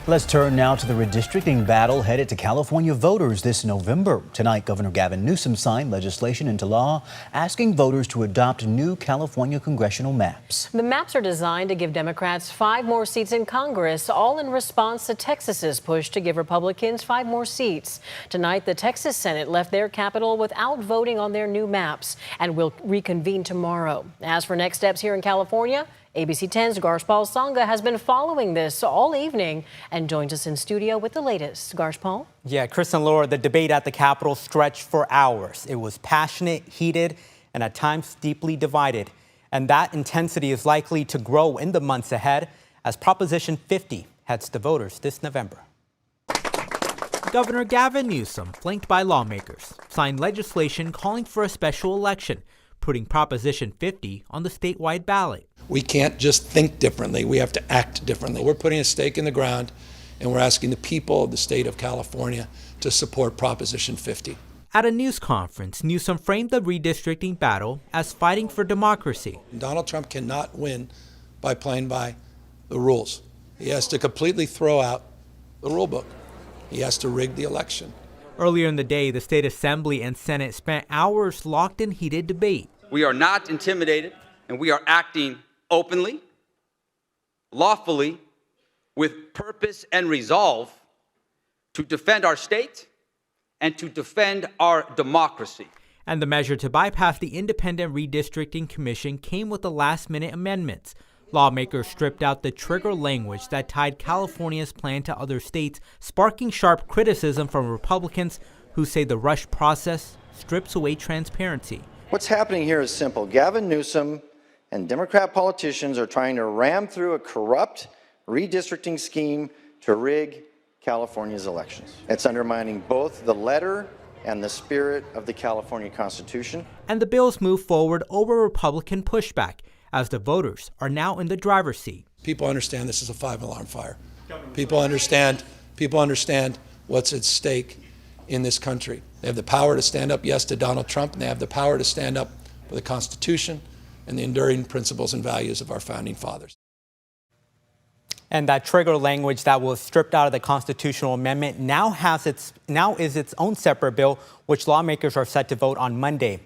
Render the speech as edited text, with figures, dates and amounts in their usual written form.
Let's turn now to the redistricting battle headed to California voters this November. Tonight, Governor Gavin Newsom signed legislation into law asking voters to adopt new California congressional maps. The maps are designed to give Democrats 5 more seats in Congress, all in response to Texas's push to give Republicans 5 more seats. Tonight, the Texas Senate left their capital without voting on their new maps and will reconvene tomorrow. As for next steps here in California, ABC 10's Garshpal Sangha has been following this all evening and joins us in studio with the latest. Garshpal? Yeah, Chris and Laura, the debate at the Capitol stretched for hours. It was passionate, heated, and at times deeply divided. And that intensity is likely to grow in the months ahead as Proposition 50 heads to voters this November. Governor Gavin Newsom, flanked by lawmakers, signed legislation calling for a special election, putting Proposition 50 on the statewide ballot. We can't just think differently. We have to act differently. We're putting a stake in the ground, and we're asking the people of the state of California to support Proposition 50. At a news conference, Newsom framed the redistricting battle as fighting for democracy. Donald Trump cannot win by playing by the rules. He has to completely throw out the rule book. He has to rig the election. Earlier in the day, the state assembly and Senate spent hours locked in heated debate. We are not intimidated, and we are acting openly, lawfully, with purpose and resolve to defend our state and to defend our democracy. And the measure to bypass the Independent Redistricting Commission came with the last-minute amendments. Lawmakers stripped out the trigger language that tied California's plan to other states, sparking sharp criticism from Republicans who say the rushed process strips away transparency. What's happening here is simple. Gavin Newsom and Democrat politicians are trying to ram through a corrupt redistricting scheme to rig California's elections. It's undermining both the letter and the spirit of the California Constitution. And the bills move forward over Republican pushback as the voters are now in the driver's seat. People understand this is a 5-alarm fire. People understand what's at stake in this country. They have the power to stand up, yes, to Donald Trump, and they have the power to stand up for the Constitution and the enduring principles and values of our founding fathers. And that trigger language that was stripped out of the constitutional amendment now is its own separate bill, which lawmakers are set to vote on Monday.